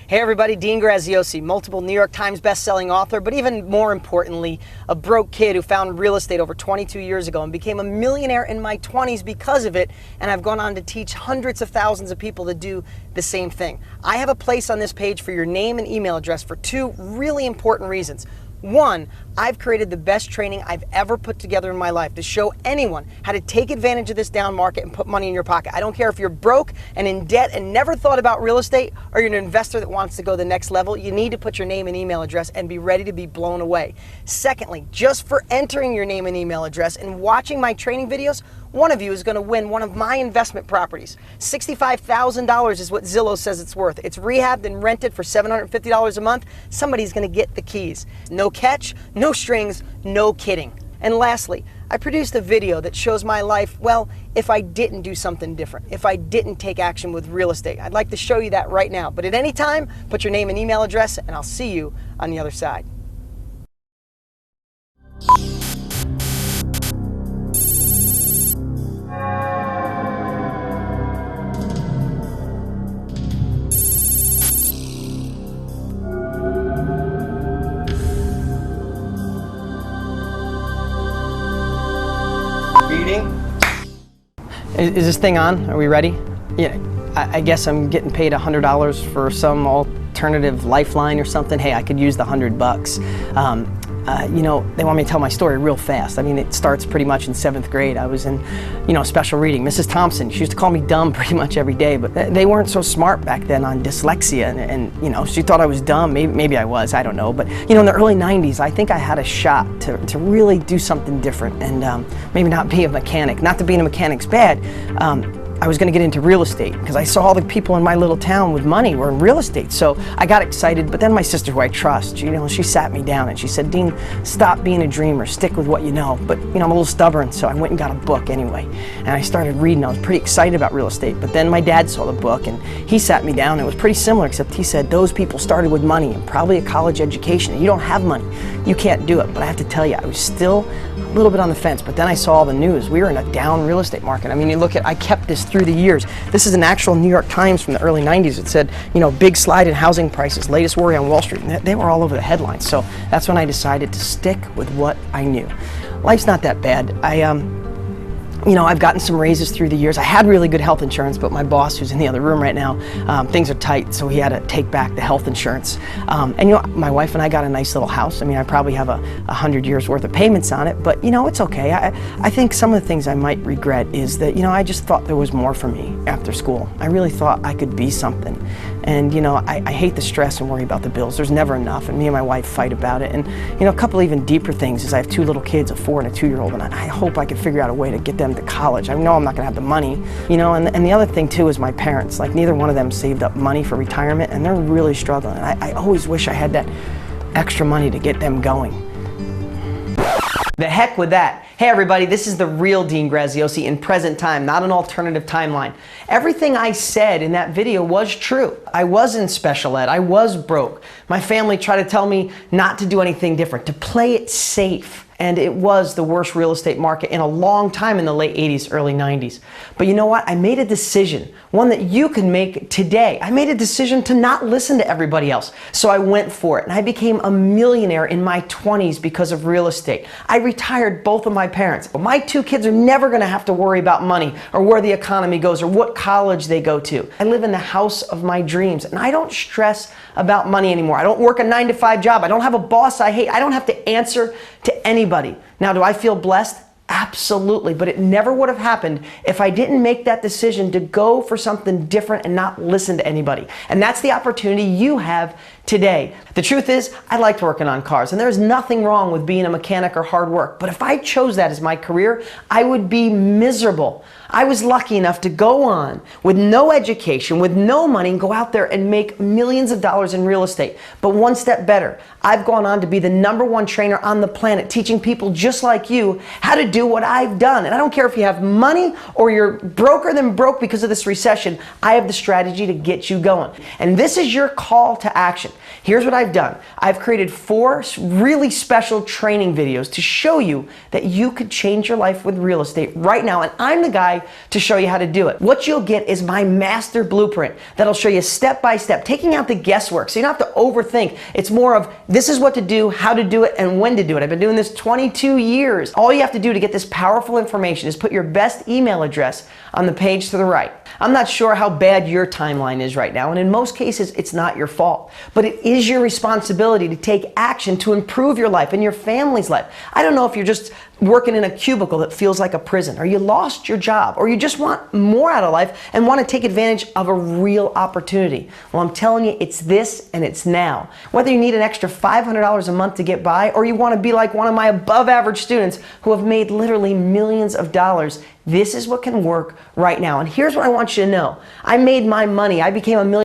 Hey everybody, Dean Graziosi, multiple New York Times best-selling author, but even more importantly, a broke kid who found real estate over 22 years ago and became a millionaire in my 20s because of it, and I've gone on to teach hundreds of thousands of people to do the same thing. I have a place on this page for your name and email address for two really important reasons. One, I've created the best training I've ever put together in my life to show anyone how to take advantage of this down market and put money in your pocket. I don't care if you're broke and in debt and never thought about real estate, or you're an investor that wants to go the next level. You need to put your name and email address and be ready to be blown away. Secondly, just for entering your name and email address and watching my training videos, one of you is going to win one of my investment properties. $65,000 is what Zillow says it's worth. It's rehabbed and rented for $750 a month. Somebody's going to get the keys. No catch, no strings, no kidding. And lastly, I produced a video that shows my life, well, if I didn't do something different, if I didn't take action with real estate. I'd like to show you that right now. But at any time, put your name and email address, and I'll see you on the other side. Is this thing on? Are we ready? Yeah, I guess I'm getting paid $100 for some alternative lifeline or something. Hey, I could use the $100. You know, they want me to tell my story real fast. I mean, it starts pretty much in 7th grade. I was in, special reading. Mrs. Thompson, she used to call me dumb pretty much every day, but they weren't so smart back then on dyslexia, and she thought I was dumb. Maybe I was, I don't know. But, in the early 90s, I think I had a shot to really do something different and maybe not be a mechanic. Not that being a mechanic's bad. I was going to get into real estate because I saw all the people in my little town with money were in real estate. So I got excited, but then my sister, who I trust, she sat me down and she said, Dean, stop being a dreamer, stick with what you know. But I'm a little stubborn, so I went and got a book anyway. And I started reading. I was pretty excited about real estate, but then my dad saw the book and he sat me down. It was pretty similar, except he said, those people started with money and probably a college education, and you don't have money. You can't do it. But I have to tell you, I was still a little bit on the fence, but then I saw all the news. We were in a down real estate market. I mean, you look at, I kept this through the years. This is an actual New York Times from the early 90s. It said, big slide in housing prices, latest worry on Wall Street. And they were all over the headlines. So that's when I decided to stick with what I knew. Life's not that bad. I've gotten some raises through the years. I had really good health insurance, but my boss, who's in the other room right now, things are tight, so he had to take back the health insurance. My wife and I got a nice little house. I mean, I probably have 100 years worth of payments on it, but it's okay. I think some of the things I might regret is that, I just thought there was more for me after school. I really thought I could be something. And, I hate the stress and worry about the bills. There's never enough, and me and my wife fight about it. And, a couple even deeper things is I have 2 little kids, a 4 and a 2-year-old, and I hope I could figure out a way to get them to college. I know I'm not gonna have the money, and the other thing too is my parents. Like, neither one of them saved up money for retirement, and they're really struggling. And I always wish I had that extra money to get them going. The heck with that. Hey everybody, this is the real Dean Graziosi in present time, not an alternative timeline. Everything I said in that video was true. I was in special ed, I was broke. My family tried to tell me not to do anything different, to play it safe. And it was the worst real estate market in a long time in the late 80s, early 90s. But you know what? I made a decision, one that you can make today. I made a decision to not listen to everybody else. So I went for it, and I became a millionaire in my 20s because of real estate. I retired both of my parents. My 2 kids are never gonna have to worry about money or where the economy goes or what college they go to. I live in the house of my dreams, and I don't stress about money anymore. I don't work a 9-to-5 job. I don't have a boss I hate. I don't have to answer to anybody. Now, do I feel blessed? Absolutely, but it never would have happened if I didn't make that decision to go for something different and not listen to anybody. And that's the opportunity you have today. The truth is, I liked working on cars, and there's nothing wrong with being a mechanic or hard work, but if I chose that as my career, I would be miserable. I was lucky enough to go on with no education, with no money, and go out there and make millions of dollars in real estate. But one step better, I've gone on to be the #1 trainer on the planet, teaching people just like you how to do what I've done. And I don't care if you have money or you're broker than broke because of this recession, I have the strategy to get you going. And this is your call to action. Here's what I've done. I've created 4 really special training videos to show you that you could change your life with real estate right now. And I'm the guy guy to show you how to do it. What you'll get is my master blueprint that'll show you step by step, taking out the guesswork so you don't have to overthink. It's more of this is what to do, how to do it, and when to do it. I've been doing this 22 years. All you have to do to get this powerful information is put your best email address on the page to the right. I'm not sure how bad your timeline is right now, and in most cases, it's not your fault. But it is your responsibility to take action to improve your life and your family's life. I don't know if you're just working in a cubicle that feels like a prison, or you lost your job, or you just want more out of life and want to take advantage of a real opportunity. Well, I'm telling you, it's this and it's now. Whether you need an extra $500 a month to get by, or you want to be like one of my above average students who have made literally millions of dollars, this is what can work right now. And here's what I want you to know. I made my money. I became a millionaire